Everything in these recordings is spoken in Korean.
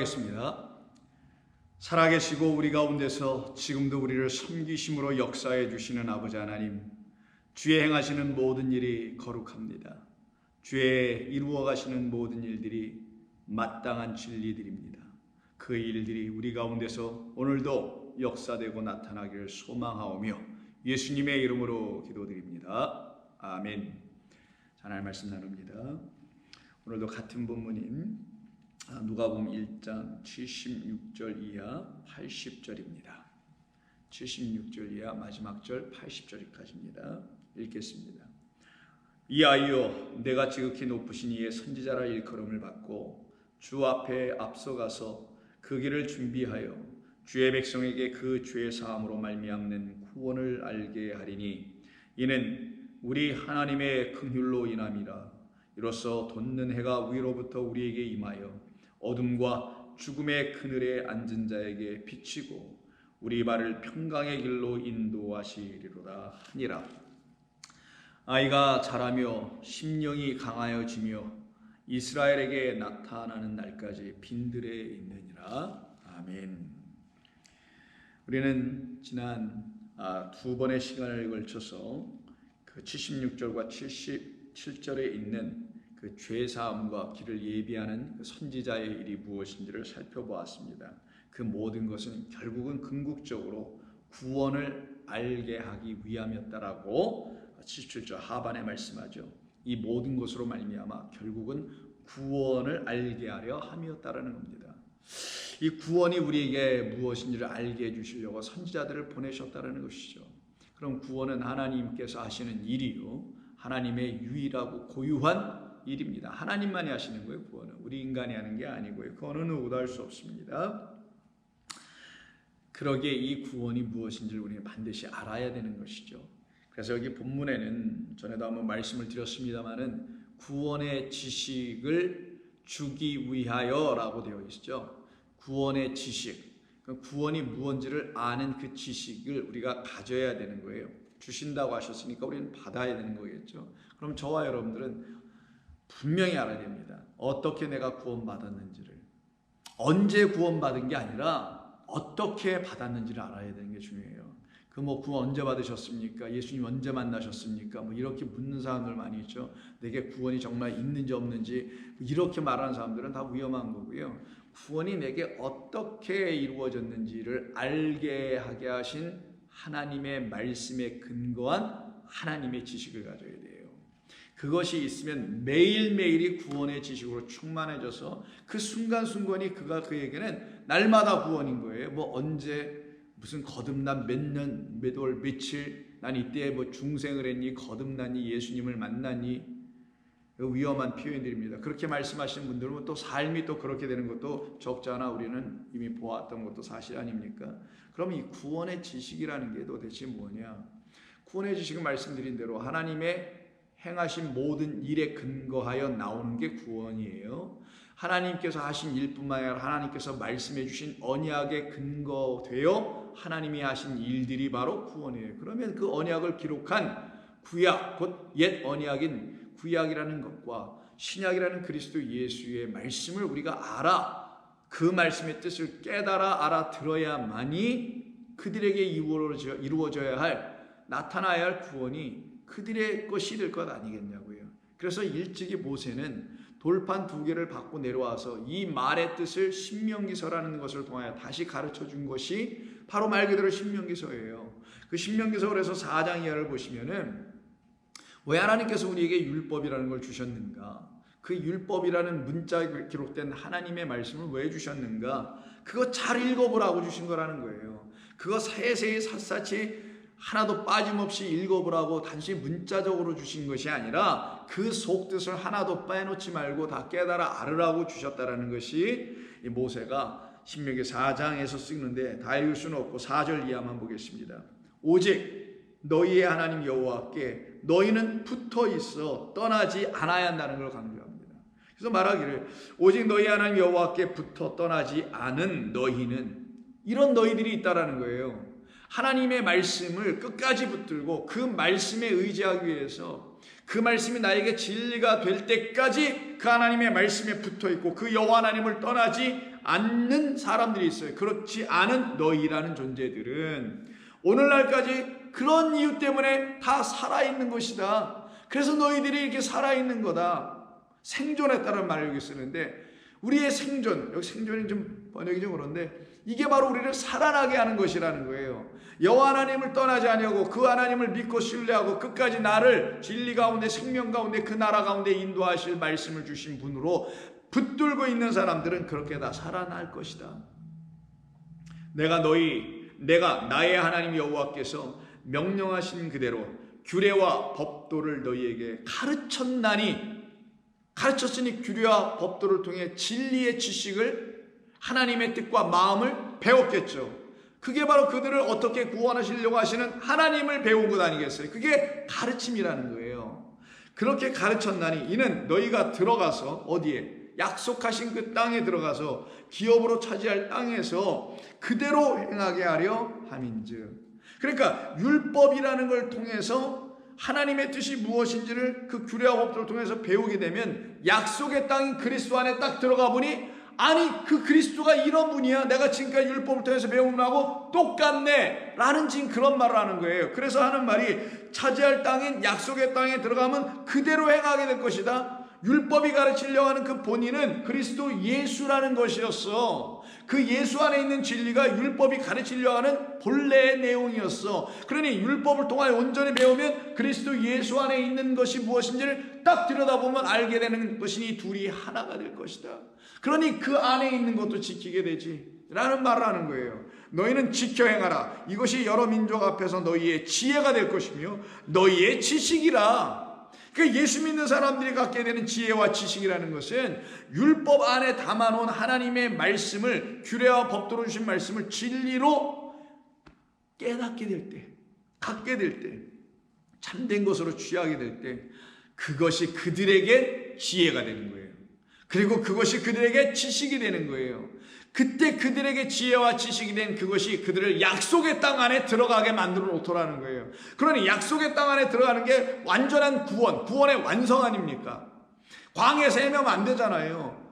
기도하겠습니다. 살아계시고 우리 가운데서 지금도 우리를 섬기심으로 역사해 주시는 아버지 하나님, 주의 행하시는 모든 일이 거룩합니다. 주의 이루어 가시는 모든 일들이 마땅한 진리들입니다. 그 일들이 우리 가운데서 오늘도 역사되고 나타나기를 소망하오며 예수님의 이름으로 기도드립니다. 아멘. 하나님 말씀 나눕니다. 오늘도 같은 본문인 누가복음 1장 76절 이하 80절입니다. 76절 이하 마지막 절 80절까지입니다. 읽겠습니다. 이 아이여, 내가 지극히 높으신 이의 선지자라 일컬음을 받고 주 앞에 앞서가서 그 길을 준비하여 주의 백성에게 그 죄 사함으로 말미암는 구원을 알게 하리니 이는 우리 하나님의 긍휼로 인함이라. 이로써 돋는 해가 위로부터 우리에게 임하여 어둠과 죽음의 그늘에 앉은 자에게 비치고 우리 발을 평강의 길로 인도하시리로다 하니라. 아이가 자라며 심령이 강하여지며 이스라엘에게 나타나는 날까지 빈들에 있느니라. 아멘. 우리는 지난 두 번의 시간을 걸쳐서 그 76절과 77절에 있는 그 죄사함과 길을 예비하는 그 선지자의 일이 무엇인지를 살펴보았습니다. 그 모든 것은 결국은 궁극적으로 구원을 알게 하기 위함이었다라고 77절 하반에 말씀하죠. 이 모든 것으로 말미암아 결국은 구원을 알게 하려 함이었다라는 겁니다. 이 구원이 우리에게 무엇인지를 알게 해주시려고 선지자들을 보내셨다라는 것이죠. 그럼 구원은 하나님께서 하시는 일이요, 하나님의 유일하고 고유한 일입니다. 하나님만이 하시는 거예요. 구원은 우리 인간이 하는 게 아니고요. 그 어느 누구도 할 수 없습니다. 그러기에 이 구원이 무엇인지를 우리는 반드시 알아야 되는 것이죠. 그래서 여기 본문에는 전에도 한번 말씀을 드렸습니다마는 구원의 지식을 주기 위하여라고 되어 있죠. 구원의 지식, 구원이 무엇인지를 아는 그 지식을 우리가 가져야 되는 거예요. 주신다고 하셨으니까 우리는 받아야 되는 거겠죠. 그럼 저와 여러분들은 분명히 알아야 됩니다. 어떻게 내가 구원받았는지를. 언제 구원받은 게 아니라 어떻게 받았는지를 알아야 되는 게 중요해요. 그 구원 언제 받으셨습니까? 예수님 언제 만나셨습니까? 이렇게 묻는 사람들 많이 있죠. 내게 구원이 정말 있는지 없는지 이렇게 말하는 사람들은 다 위험한 거고요. 구원이 내게 어떻게 이루어졌는지를 알게 하게 하신 하나님의 말씀에 근거한 하나님의 지식을 가져야 돼요. 그것이 있으면 매일매일이 구원의 지식으로 충만해져서 그 순간순간이 그에게는 날마다 구원인 거예요. 언제 무슨 거듭난 몇 년, 몇 월, 며칠 난 이때 중생을 했니, 거듭났니, 예수님을 만났니, 위험한 표현들입니다. 그렇게 말씀하시는 분들은 또 삶이 또 그렇게 되는 것도 적지 않아 우리는 이미 보았던 것도 사실 아닙니까? 그럼 이 구원의 지식이라는 게 도대체 뭐냐? 구원의 지식은 말씀드린 대로 하나님의 행하신 모든 일에 근거하여 나오는 게 구원이에요. 하나님께서 하신 일뿐만 아니라 하나님께서 말씀해 주신 언약에 근거되어 하나님이 하신 일들이 바로 구원이에요. 그러면 그 언약을 기록한 구약, 곧 옛 언약인 구약이라는 것과 신약이라는 그리스도 예수의 말씀을 우리가 알아, 그 말씀의 뜻을 깨달아 알아들어야만이 그들에게 이루어져야 할, 나타나야 할 구원이 그들의 것이 될 것 아니겠냐고요. 그래서 일찍이 모세는 돌판 2개를 받고 내려와서 이 말의 뜻을 신명기서라는 것을 통하여 다시 가르쳐 준 것이 바로 말 그대로 신명기서예요. 그 신명기서 그래서 4장 이하를 보시면은 왜 하나님께서 우리에게 율법이라는 걸 주셨는가? 그 율법이라는 문자에 기록된 하나님의 말씀을 왜 주셨는가? 그거 잘 읽어보라고 주신 거라는 거예요. 그거 세세히 샅샅이 하나도 빠짐없이 읽어보라고 단순히 문자적으로 주신 것이 아니라 그 속뜻을 하나도 빼놓지 말고 다 깨달아 알으라고 주셨다라는 것이 이 모세가 신명기 4장에서 쓰는데 다 읽을 수는 없고 4절 이하만 보겠습니다. 오직 너희의 하나님 여호와께 너희는 붙어 있어 떠나지 않아야 한다는 걸 강조합니다. 그래서 말하기를 오직 너희 하나님 여호와께 붙어 떠나지 않은 너희는, 이런 너희들이 있다라는 거예요. 하나님의 말씀을 끝까지 붙들고 그 말씀에 의지하기 위해서 그 말씀이 나에게 진리가 될 때까지 그 하나님의 말씀에 붙어있고 그 여호와 하나님을 떠나지 않는 사람들이 있어요. 그렇지 않은 너희라는 존재들은 오늘날까지 그런 이유 때문에 다 살아있는 것이다. 그래서 너희들이 이렇게 살아있는 거다. 생존했다는 말을 여기 쓰는데, 우리의 생존, 여기 생존이 좀 번역이 좀 그런데 이게 바로 우리를 살아나게 하는 것이라는 거예요. 여호와 하나님을 떠나지 아니하고 그 하나님을 믿고 신뢰하고 끝까지 나를 진리 가운데 생명 가운데 그 나라 가운데 인도하실 말씀을 주신 분으로 붙들고 있는 사람들은 그렇게 다 살아날 것이다. 내가 나의 하나님 여호와께서 명령하신 그대로 규례와 법도를 너희에게 가르쳤으니 규례와 법도를 통해 진리의 지식을 하나님의 뜻과 마음을 배웠겠죠. 그게 바로 그들을 어떻게 구원하시려고 하시는 하나님을 배운 것 아니겠어요? 그게 가르침이라는 거예요. 그렇게 가르쳤나니 이는 너희가 들어가서 어디에? 약속하신 그 땅에 들어가서 기업으로 차지할 땅에서 그대로 행하게 하려 함인즉. 그러니까 율법이라는 걸 통해서 하나님의 뜻이 무엇인지를 그 규례와 법도를 통해서 배우게 되면 약속의 땅인 그리스도 안에 딱 들어가 보니, 아니 그 그리스도가 이런 분이야, 내가 지금까지 율법을 통해서 배운 분하고 똑같네 라는 지금 그런 말을 하는 거예요. 그래서 하는 말이 차지할 땅인 약속의 땅에 들어가면 그대로 행하게 될 것이다. 율법이 가르치려고 하는 그 본인은 그리스도 예수라는 것이었어. 그 예수 안에 있는 진리가 율법이 가르치려고 하는 본래의 내용이었어. 그러니 율법을 통하여 온전히 배우면 그리스도 예수 안에 있는 것이 무엇인지를 딱 들여다보면 알게 되는 것이니 둘이 하나가 될 것이다. 그러니 그 안에 있는 것도 지키게 되지 라는 말을 하는 거예요. 너희는 지켜 행하라. 이것이 여러 민족 앞에서 너희의 지혜가 될 것이며 너희의 지식이라. 그 예수 믿는 사람들이 갖게 되는 지혜와 지식이라는 것은 율법 안에 담아놓은 하나님의 말씀을, 규례와 법도로 주신 말씀을 진리로 깨닫게 될 때, 갖게 될 때, 참된 것으로 취하게 될 때 그것이 그들에게 지혜가 되는 거예요. 그리고 그것이 그들에게 지식이 되는 거예요. 그때 그들에게 지혜와 지식이 된 그것이 그들을 약속의 땅 안에 들어가게 만들어 놓더라는 거예요. 그러니 약속의 땅 안에 들어가는 게 완전한 구원의 완성 아닙니까? 광야에서 헤매면 안 되잖아요.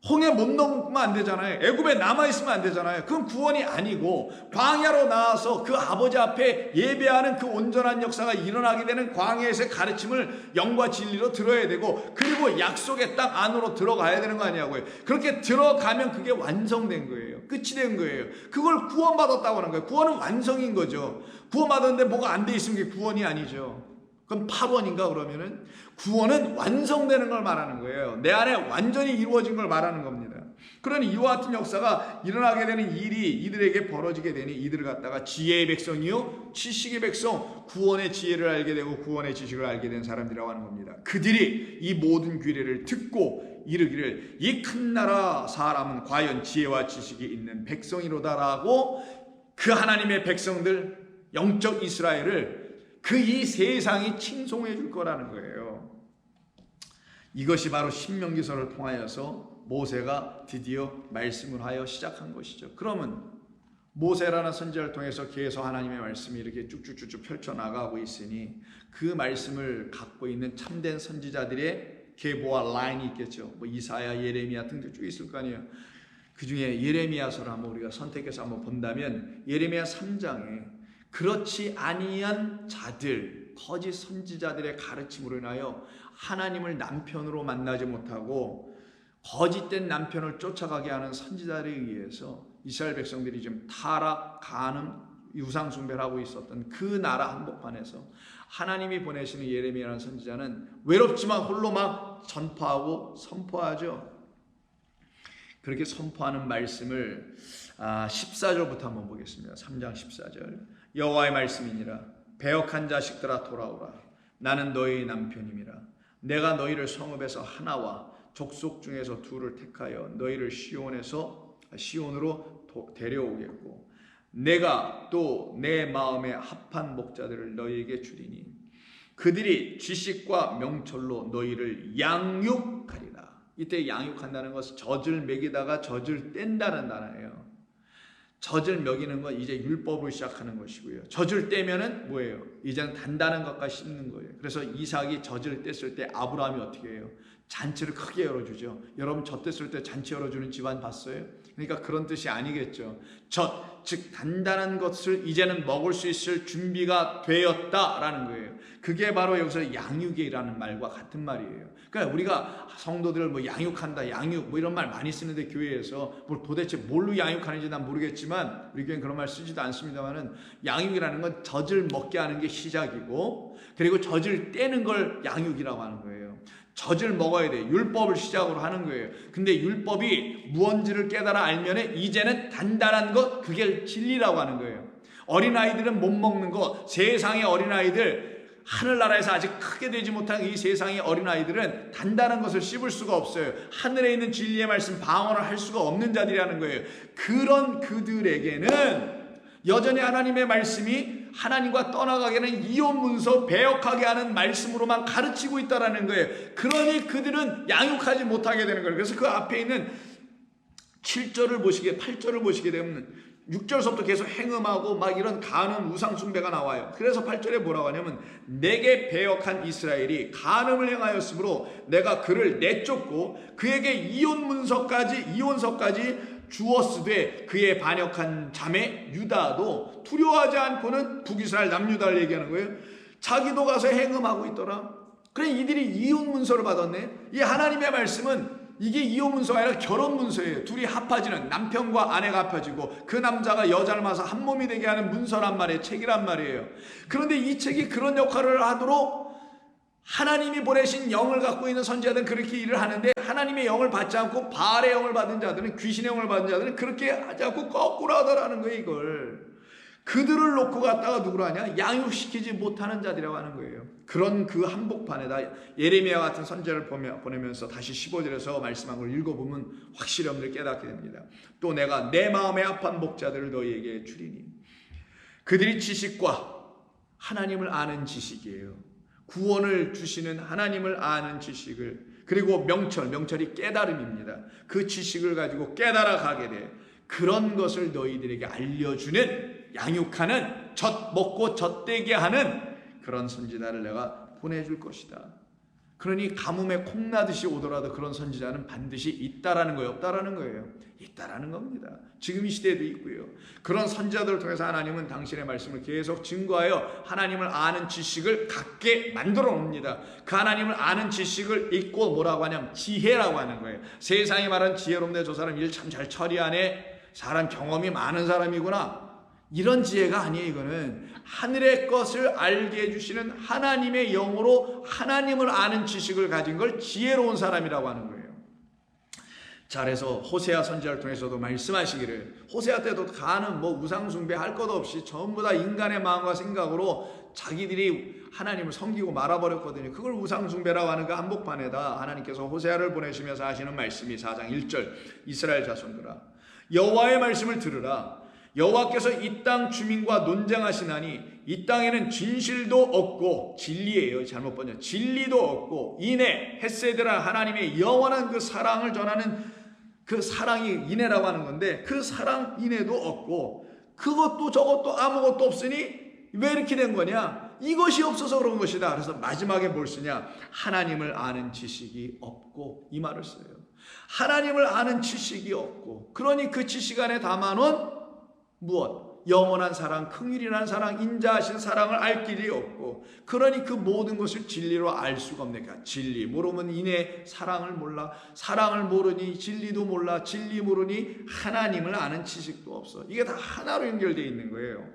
홍해 못 넘으면 안 되잖아요. 애굽에 남아있으면 안 되잖아요. 그건 구원이 아니고 광야로 나와서 그 아버지 앞에 예배하는 그 온전한 역사가 일어나게 되는 광야에서의 가르침을 영과 진리로 들어야 되고, 그리고 약속의 땅 안으로 들어가야 되는 거 아니냐고요. 그렇게 들어가면 그게 완성된 거예요. 끝이 된 거예요. 그걸 구원받았다고 하는 거예요. 구원은 완성인 거죠. 구원받았는데 뭐가 안 돼 있으면 그게 구원이 아니죠. 그럼 파원인가? 그러면은 구원은 완성되는 걸 말하는 거예요. 내 안에 완전히 이루어진 걸 말하는 겁니다. 그러니 이와 같은 역사가 일어나게 되는 일이 이들에게 벌어지게 되니 이들을 갖다가 지혜의 백성이요 지식의 백성, 구원의 지혜를 알게 되고 구원의 지식을 알게 된 사람들이라고 하는 겁니다. 그들이 이 모든 규례를 듣고 이르기를 이 큰 나라 사람은 과연 지혜와 지식이 있는 백성이로다라고 그 하나님의 백성들, 영적 이스라엘을 그 이 세상이 칭송해 줄 거라는 거예요. 이것이 바로 신명기서를 통하여서 모세가 드디어 말씀을 하여 시작한 것이죠. 그러면 모세라는 선지자를 통해서 계속 하나님의 말씀이 이렇게 쭉쭉쭉쭉 펼쳐나가고 있으니 그 말씀을 갖고 있는 참된 선지자들의 계보와 라인이 있겠죠. 뭐 이사야, 예레미야 등등 쭉 있을 거 아니에요. 그 중에 예레미야서를 한번 우리가 선택해서 한번 본다면 예레미야 3장에 그렇지 아니한 자들, 거짓 선지자들의 가르침으로 인하여 하나님을 남편으로 만나지 못하고 거짓된 남편을 쫓아가게 하는 선지자들에 의해서 이스라엘 백성들이 좀 타락, 간음, 유상 숭배를 하고 있었던 그 나라 한복판에서 하나님이 보내시는 예레미야라는 선지자는 외롭지만 홀로 막 전파하고 선포하죠. 그렇게 선포하는 말씀을 14절부터 한번 보겠습니다. 3장 14절. 여호와의 말씀이니라. 배역한 자식들아 돌아오라. 나는 너희의 남편임이라. 내가 너희를 성읍에서 하나와 족속 중에서 둘을 택하여 너희를 시온으로 데려오겠고 내가 또 내 마음에 합한 목자들을 너희에게 주리니 그들이 지식과 명철로 너희를 양육하리라. 이때 양육한다는 것은 젖을 먹이다가 젖을 뗀다는 단어예요. 젖을 먹이는 건 이제 율법을 시작하는 것이고요. 젖을 떼면은 뭐예요? 이제는 단단한 것까지 씹는 거예요. 그래서 이삭이 젖을 뗐을 때 아브라함이 어떻게 해요? 잔치를 크게 열어주죠. 여러분 젖 뗐을 때 잔치 열어주는 집안 봤어요? 그러니까 그런 뜻이 아니겠죠. 젖, 즉 단단한 것을 이제는 먹을 수 있을 준비가 되었다라는 거예요. 그게 바로 여기서 양육이라는 말과 같은 말이에요. 그러니까 우리가 성도들을 뭐 양육한다, 양육 뭐 이런 말 많이 쓰는데 교회에서 뭘 도대체 뭘로 양육하는지 난 모르겠지만 우리 교회는 그런 말 쓰지도 않습니다만은 양육이라는 건 젖을 먹게 하는 게 시작이고 그리고 젖을 떼는 걸 양육이라고 하는 거예요. 젖을 먹어야 돼. 율법을 시작으로 하는 거예요. 근데 율법이 무언지를 깨달아 알면 이제는 단단한 것, 그게 진리라고 하는 거예요. 어린아이들은 못 먹는 것, 세상의 어린아이들, 하늘나라에서 아직 크게 되지 못한 이 세상의 어린아이들은 단단한 것을 씹을 수가 없어요. 하늘에 있는 진리의 말씀 방언을 할 수가 없는 자들이라는 거예요. 그런 그들에게는 여전히 하나님의 말씀이 하나님과 떠나가게는 이혼문서 배역하게 하는 말씀으로만 가르치고 있다는 거예요. 그러니 그들은 양육하지 못하게 되는 거예요. 그래서 그 앞에 있는 7절을 보시게 8절을 보시게 되면 6절서부터 계속 행음하고 막 이런 간음 우상 숭배가 나와요. 그래서 8절에 뭐라고 하냐면 내게 배역한 이스라엘이 간음을 행하였으므로 내가 그를 내쫓고 그에게 이혼서까지 주었으되 그의 반역한 자매 유다도 두려워하지 않고는 북이스라엘 남유다를 얘기하는 거예요. 자기도 가서 행음하고 있더라. 그래 이들이 이혼문서를 받았네. 이 하나님의 말씀은 이게 이혼문서가 아니라 결혼문서예요. 둘이 합하지는 남편과 아내가 합해지고 그 남자가 여자를 만나서 한 몸이 되게 하는 문서란 말이에요. 책이란 말이에요. 그런데 이 책이 그런 역할을 하도록 하나님이 보내신 영을 갖고 있는 선지자들은 그렇게 일을 하는데 하나님의 영을 받지 않고 바알의 영을 받은 자들은 귀신의 영을 받은 자들은 그렇게 하지 않고 거꾸로 하더라는 거예요. 이걸 그들을 놓고 갔다가 누구로 하냐? 양육시키지 못하는 자들이라고 하는 거예요. 그런 그 한복판에다 예레미야 같은 선지자를 보내면서 다시 15절에서 말씀한 걸 읽어보면 확실히 여러분들 깨닫게 됩니다. 또 내가 내 마음에 합한 목자들을 너희에게 주리니 그들이 지식과 하나님을 아는 지식이에요. 구원을 주시는 하나님을 아는 지식을 그리고 명철이 깨달음입니다. 그 지식을 가지고 깨달아 가게 돼. 그런 것을 너희들에게 알려주는 양육하는 젖 먹고 젖되게 하는 그런 선지자를 내가 보내줄 것이다. 그러니 가뭄에 콩나듯이 오더라도 그런 선지자는 반드시 있다라는 거예요? 없다라는 거예요? 있다라는 겁니다. 지금 이 시대에도 있고요. 그런 선지자들을 통해서 하나님은 당신의 말씀을 계속 증거하여 하나님을 아는 지식을 갖게 만들어 놉니다. 그 하나님을 아는 지식을 읽고 뭐라고 하냐면 지혜라고 하는 거예요. 세상이 말하는 지혜롭네, 저 사람 일 참 잘 처리하네, 사람 경험이 많은 사람이구나, 이런 지혜가 아니에요. 이거는 하늘의 것을 알게 해주시는 하나님의 영으로 하나님을 아는 지식을 가진 걸 지혜로운 사람이라고 하는 거예요. 자, 그래서 호세아 선지자를 통해서도 말씀하시기를, 호세아 때도 가는 뭐 우상숭배 할 것 없이 전부 다 인간의 마음과 생각으로 자기들이 하나님을 섬기고 말아버렸거든요. 그걸 우상숭배라고 하는 그 한복판에다 하나님께서 호세아를 보내시면서 하시는 말씀이 4장 1절 이스라엘 자손들아 여호와의 말씀을 들으라. 여호와께서 이 땅 주민과 논쟁하시나니 이 땅에는 진실도 없고, 진리예요, 잘못 번역, 진리도 없고 인애, 헤세드라 하나님의 영원한 그 사랑을 전하는 그 사랑이 인애라고 하는 건데, 그 사랑 인애도 없고 그것도 저것도 아무것도 없으니 왜 이렇게 된 거냐? 이것이 없어서 그런 것이다. 그래서 마지막에 뭘 쓰냐? 하나님을 아는 지식이 없고, 이 말을 써요. 하나님을 아는 지식이 없고, 그러니 그 지식 안에 담아놓은 무엇? 영원한 사랑, 긍휼이라는 사랑, 인자하신 사랑을 알 길이 없고, 그러니 그 모든 것을 진리로 알 수가 없네요. 진리 모르면 인해 사랑을 몰라, 사랑을 모르니 진리도 몰라, 진리 모르니 하나님을 아는 지식도 없어. 이게 다 하나로 연결되어 있는 거예요.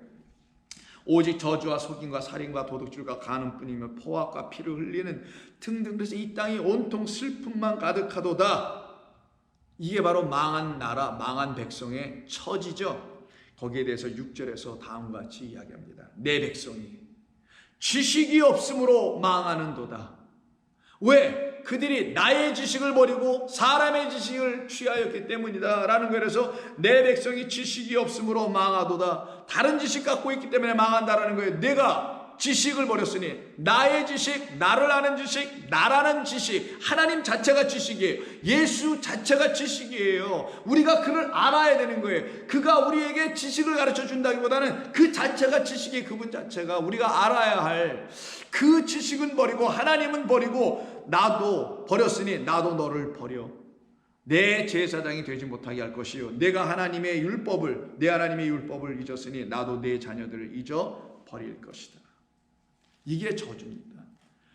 오직 저주와 속임과 살인과 도둑질과 간음뿐이며 포악과 피를 흘리는 등등. 그래서 이 땅이 온통 슬픔만 가득하도다. 이게 바로 망한 나라, 망한 백성의 처지죠. 거기에 대해서 6절에서 다음과 같이 이야기합니다. 내 백성이 지식이 없으므로 망하는도다. 왜? 그들이 나의 지식을 버리고 사람의 지식을 취하였기 때문이다 라는 거예요. 그래서 내 백성이 지식이 없으므로 망하도다. 다른 지식 갖고 있기 때문에 망한다라는 거예요. 내가 지식을 버렸으니 나의 지식, 나를 아는 지식, 나라는 지식, 하나님 자체가 지식이에요. 예수 자체가 지식이에요. 우리가 그를 알아야 되는 거예요. 그가 우리에게 지식을 가르쳐 준다기보다는 그 자체가 지식이, 그분 자체가 우리가 알아야 할 그 지식은 버리고 하나님은 버리고 나도 버렸으니 나도 너를 버려. 내 제사장이 되지 못하게 할 것이요, 내가 내 하나님의 율법을 잊었으니 나도 내 자녀들을 잊어 버릴 것이다. 이게 저주입니다.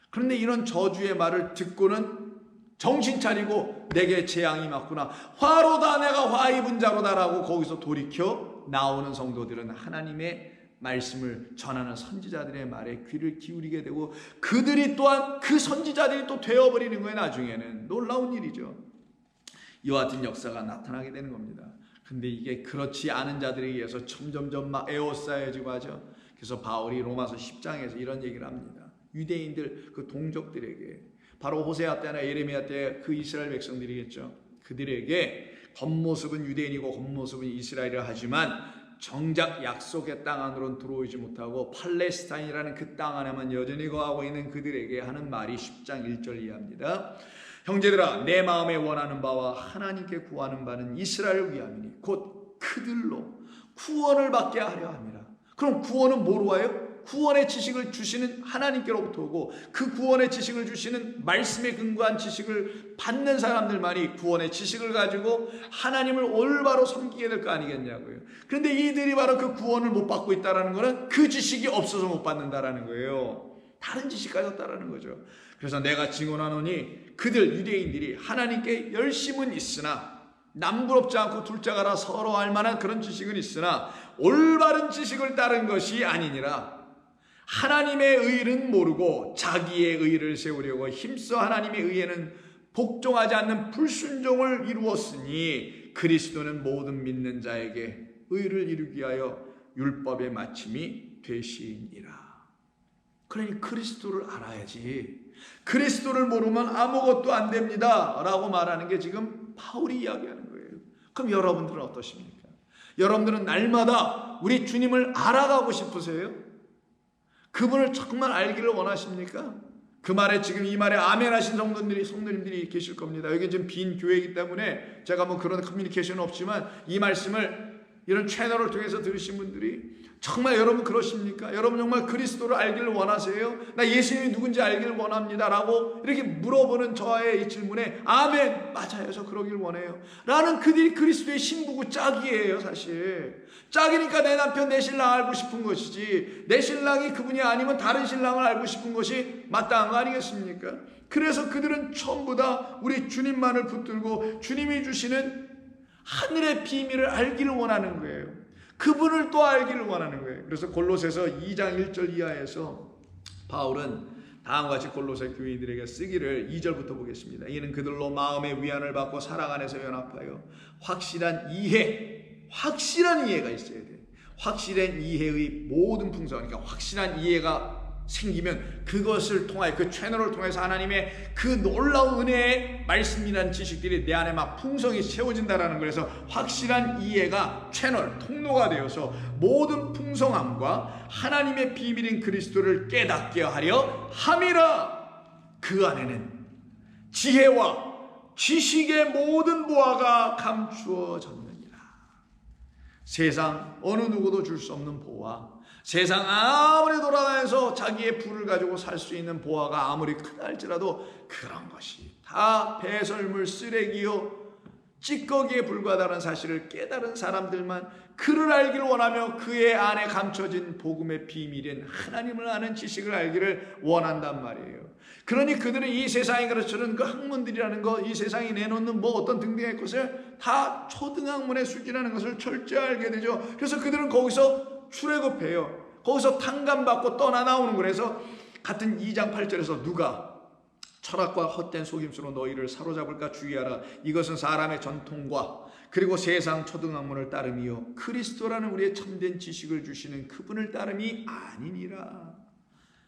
그런데 이런 저주의 말을 듣고는 정신 차리고 내게 재앙이 맞구나, 화로다, 내가 화 입은 자로다라고 거기서 돌이켜 나오는 성도들은 하나님의 말씀을 전하는 선지자들의 말에 귀를 기울이게 되고 그들이 또한 그 선지자들이 또 되어버리는 거예요. 나중에는 놀라운 일이죠. 이와 같은 역사가 나타나게 되는 겁니다. 근데 이게 그렇지 않은 자들에 의해서 점점점 막 에워싸여지고 하죠. 그래서 바울이 로마서 10장에서 이런 얘기를 합니다. 유대인들, 그 동족들에게, 바로 호세아 때나 예레미야 때 그 이스라엘 백성들이겠죠. 그들에게 겉모습은 유대인이고 겉모습은 이스라엘이라 하지만 정작 약속의 땅 안으로는 들어오지 못하고 팔레스타인이라는 그 땅 안에만 여전히 거하고 있는 그들에게 하는 말이 10장 1절 이하입니다. 형제들아, 내 마음에 원하는 바와 하나님께 구하는 바는 이스라엘을 위함이니 곧 그들로 구원을 받게 하려 함이라. 그럼 구원은 뭐로 와요? 구원의 지식을 주시는 하나님께로부터 오고 그 구원의 지식을 주시는 말씀에 근거한 지식을 받는 사람들만이 구원의 지식을 가지고 하나님을 올바로 섬기게 될 거 아니겠냐고요. 그런데 이들이 바로 그 구원을 못 받고 있다는 것은 그 지식이 없어서 못 받는다라는 거예요. 다른 지식 가졌다라는 거죠. 그래서 내가 증언하노니 그들 유대인들이 하나님께 열심은 있으나 남부럽지 않고 둘째가라 서로 알만한 그런 지식은 있으나 올바른 지식을 따른 것이 아니니라. 하나님의 의는 모르고 자기의 의를 세우려고 힘써 하나님의 의에는 복종하지 않는 불순종을 이루었으니 그리스도는 모든 믿는 자에게 의를 이루기 위하여 율법의 마침이 되시니라. 그러니 그리스도를 알아야지. 그리스도를 모르면 아무것도 안 됩니다 라고 말하는 게 지금 바울이 이야기하는 거예요. 그럼 여러분들은 어떠십니까? 여러분들은 날마다 우리 주님을 알아가고 싶으세요? 그분을 정말 알기를 원하십니까? 그 말에 지금 이 말에 아멘 하신 성도님들이 계실 겁니다. 여기 지금 빈 교회이기 때문에 제가 뭐 그런 커뮤니케이션은 없지만 이 말씀을 이런 채널을 통해서 들으신 분들이 정말 여러분 그러십니까? 여러분 정말 그리스도를 알기를 원하세요? 나 예수님이 누군지 알기를 원합니다 라고 이렇게 물어보는 저의 이 질문에 아멘, 맞아요, 저 그러길 원해요 라는 그들이 그리스도의 신부고 짝이에요. 사실 짝이니까 내 남편, 내 신랑 알고 싶은 것이지, 내 신랑이 그분이 아니면 다른 신랑을 알고 싶은 것이 마땅한 거 아니겠습니까? 그래서 그들은 전부 다 우리 주님만을 붙들고 주님이 주시는 하늘의 비밀을 알기를 원하는 거예요. 그분을 또 알기를 원하는 거예요. 그래서 골로새서 2장 1절 이하에서 바울은 다음과 같이 골로새 교인들에게 쓰기를 2절부터 보겠습니다. 이는 그들로 마음의 위안을 받고 사랑 안에서 연합하여 확실한 이해가 있어야 돼요. 확실한 이해의 모든 풍성, 그러니까 확실한 이해가 생기면 그것을 통하여 그 채널을 통해서 하나님의 그 놀라운 은혜의 말씀이라는 지식들이 내 안에 막 풍성히 채워진다라는 거라서 확실한 이해가 채널, 통로가 되어서 모든 풍성함과 하나님의 비밀인 그리스도를 깨닫게 하려 함이라. 그 안에는 지혜와 지식의 모든 보화가 감추어졌느니라. 세상 어느 누구도 줄 수 없는 보화, 세상 아무리 돌아다녀서 자기의 부를 가지고 살 수 있는 보화가 아무리 크다 할지라도 그런 것이 다 배설물, 쓰레기요 찌꺼기에 불과하다는 사실을 깨달은 사람들만 그를 알기를 원하며 그의 안에 감춰진 복음의 비밀인 하나님을 아는 지식을 알기를 원한단 말이에요. 그러니 그들은 이 세상이 가르쳐주는 그 학문들이라는 것, 이 세상이 내놓는 뭐 어떤 등등의 것을 다 초등학문의 수준이라는 것을 철저히 알게 되죠. 그래서 그들은 거기서 출애굽해요. 거기서 탕감받고 떠나 나오는 거라서 같은 2장 8절에서 누가 철학과 헛된 속임수로 너희를 사로잡을까 주의하라. 이것은 사람의 전통과 그리고 세상 초등학문을 따름이요 그리스도라는 우리의 참된 지식을 주시는 그분을 따름이 아니니라.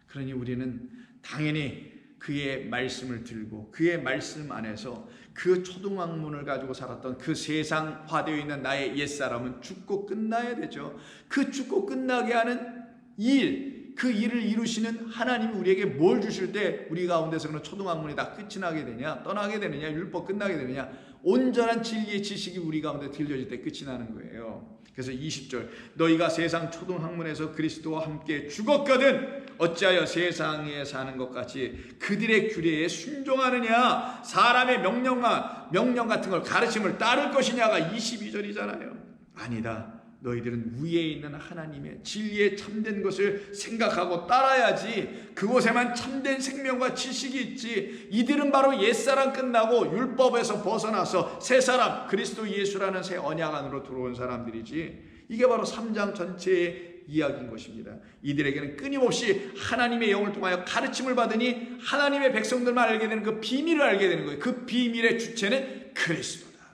그러니 우리는 당연히 그의 말씀을 들고 그의 말씀 안에서 그 초등학문을 가지고 살았던 그 세상화되어 있는 나의 옛사람은 죽고 끝나야 되죠. 그 죽고 끝나게 하는 일, 그 일을 이루시는 하나님이 우리에게 뭘 주실 때 우리 가운데서는 초등학문이 다 끝이 나게 되냐, 떠나게 되느냐, 율법 끝나게 되느냐, 온전한 진리의 지식이 우리 가운데 들려질 때 끝이 나는 거예요. 그래서 20절, 너희가 세상 초등학문에서 그리스도와 함께 죽었거든 어찌하여 세상에 사는 것 같이 그들의 규례에 순종하느냐, 사람의 명령 같은 걸 가르침을 따를 것이냐가 22절이잖아요. 아니다. 너희들은 위에 있는 하나님의 진리에 참된 것을 생각하고 따라야지. 그곳에만 참된 생명과 지식이 있지. 이들은 바로 옛사람 끝나고 율법에서 벗어나서 새 사람, 그리스도 예수라는 새 언약 안으로 들어온 사람들이지. 이게 바로 3장 전체의 이야기인 것입니다. 이들에게는 끊임없이 하나님의 영을 통하여 가르침을 받으니 하나님의 백성들만 알게 되는 그 비밀을 알게 되는 거예요. 그 비밀의 주체는 그리스도다.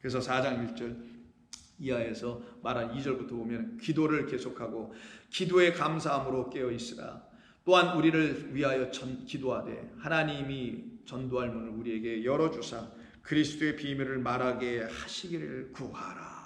그래서 4장 1절 이하에서 말한 2절부터 보면 기도를 계속하고 기도에 감사함으로 깨어있으라. 또한 우리를 위하여 기도하되 하나님이 전도할 문을 우리에게 열어주사 그리스도의 비밀을 말하게 하시기를 구하라.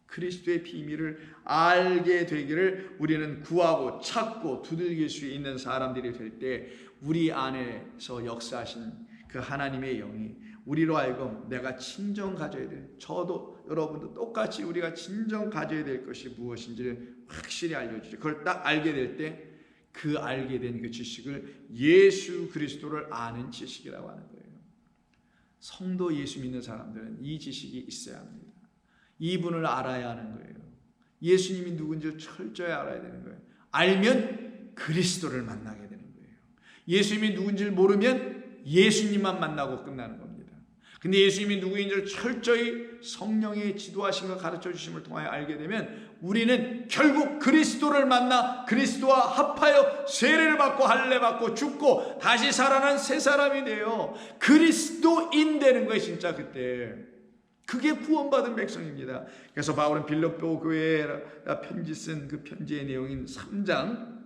그리스도의 비밀을 알게 되기를 우리는 구하고 찾고 두들길 수 있는 사람들이 될 때 우리 안에서 역사하신 그 하나님의 영이 우리로 하여금 내가 진정 가져야 될, 저도 여러분도 똑같이 우리가 진정 가져야 될 것이 무엇인지를 확실히 알려주죠. 그걸 딱 알게 될 때 그 알게 된 그 지식을 예수 그리스도를 아는 지식이라고 하는 거예요. 성도 예수 믿는 사람들은 이 지식이 있어야 합니다. 이분을 알아야 하는 거예요. 예수님이 누군지를 철저히 알아야 되는 거예요. 알면 그리스도를 만나게 되는 거예요. 예수님이 누군지를 모르면 예수님만 만나고 끝나는 겁니다. 근데 예수님이 누구인지를 철저히 성령의 지도하심과 가르쳐 주심을 통하여 알게 되면 우리는 결국 그리스도를 만나 그리스도와 합하여 세례를 받고 할례 받고 죽고 다시 살아난 새 사람이 돼요. 그리스도인 되는 거예요. 진짜 그때 그게 구원받은 백성입니다. 그래서 바울은 빌립보 교회에 편지 쓴 그 편지의 내용인 3장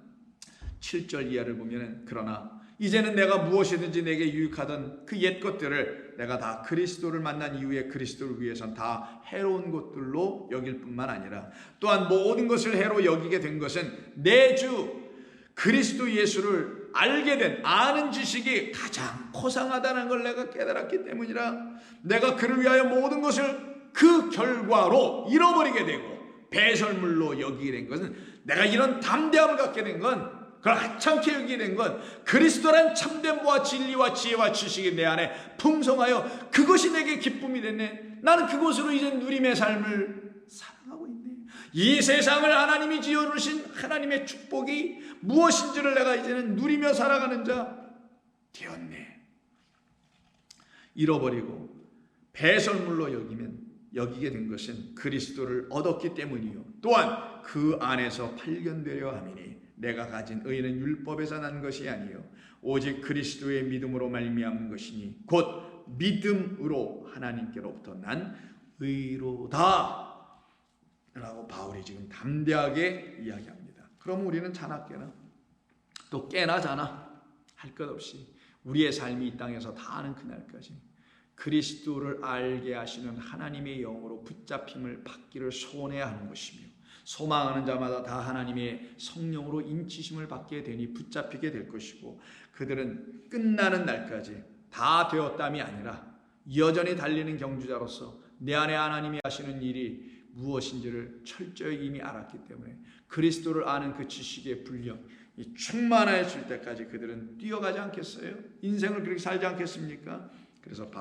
7절 이하를 보면 그러나 이제는 내가 무엇이든지 내게 유익하던 그 옛 것들을 내가 다 그리스도를 만난 이후에 그리스도를 위해선 다 해로운 것들로 여길 뿐만 아니라 또한 모든 것을 해로 여기게 된 것은 내 주 그리스도 예수를 알게 된 아는 지식이 가장 고상하다는 걸 내가 깨달았기 때문이라. 내가 그를 위하여 모든 것을 그 결과로 잃어버리게 되고 배설물로 여기게 된 것은 내가 이런 담대함을 갖게 된 건 그걸 하찮게 여기게 된 건 그리스도란 참됨과 진리와 지혜와 지식이 내 안에 풍성하여 그것이 내게 기쁨이 됐네. 나는 그것으로 이제 누림의 삶을 살아가고 있네. 이 세상을 하나님이 지어주신 하나님의 축복이 무엇인지를 내가 이제는 누리며 살아가는 자 되었네. 잃어버리고 배설물로 여기게 된 것은 그리스도를 얻었기 때문이요 또한 그 안에서 발견되려 함이니 내가 가진 의는 율법에서 난 것이 아니요 오직 그리스도의 믿음으로 말미암은 것이니 곧 믿음으로 하나님께로부터 난 의로다 라고 바울이 지금 담대하게 이야기합니다. 그럼 우리는 자나 깨나 또 깨나 자나 할 것 없이 우리의 삶이 이 땅에서 다 아는 그날까지 그리스도를 알게 하시는 하나님의 영으로 붙잡힘을 받기를 소원해야 하는 것이며 소망하는 자마다 다 하나님의 성령으로 인치심을 받게 되니 붙잡히게 될 것이고 그들은 끝나는 날까지 다 되었담이 아니라 여전히 달리는 경주자로서 내 안에 하나님이 하시는 일이 무엇인지를 철저히 이미 알았기 때문에 그리스도를 아는 그 지식의 분량 이 충만해질 때까지 그들은 뛰어가지 않겠어요? 인생을 그렇게 살지 않겠습니까? 그래서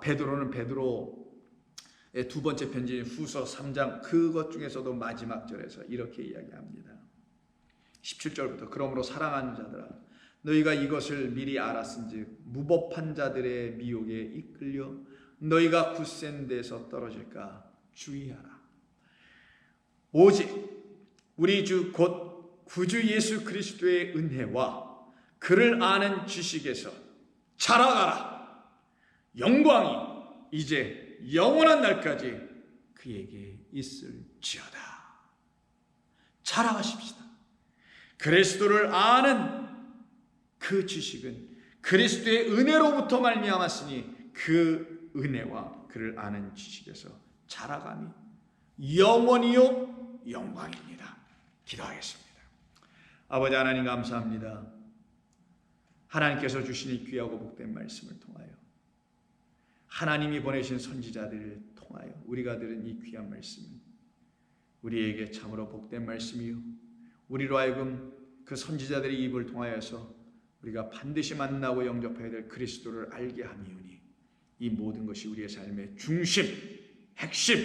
베드로는 베드로의 두 번째 편지인 후서 3장 그것 중에서도 마지막 절에서 이렇게 이야기합니다. 17절부터 그러므로 사랑하는 자들아 너희가 이것을 미리 알았은즉 무법한 자들의 미혹에 이끌려 너희가 굳센 데서 떨어질까 주의하라. 오직 우리 주 곧 구주 예수 그리스도의 은혜와 그를 아는 지식에서 자라가라. 영광이 이제 영원한 날까지 그에게 있을지어다. 자라가십시다. 그리스도를 아는 그 지식은 그리스도의 은혜로부터 말미암았으니 그 은혜와 그를 아는 지식에서 자라감이 영원히요 영광입니다. 기도하겠습니다. 아버지 하나님 감사합니다. 하나님께서 주신 이 귀하고 복된 말씀을 통하여 하나님이 보내신 선지자들을 통하여 우리가 들은 이 귀한 말씀은 우리에게 참으로 복된 말씀이요 우리로 하여금 그 선지자들의 입을 통하여서 우리가 반드시 만나고 영접해야 될 그리스도를 알게 함이오니 이 모든 것이 우리의 삶의 중심, 핵심,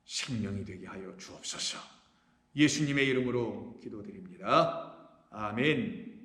생명이 되게 하여 주옵소서. 예수님의 이름으로 기도드립니다. 아멘.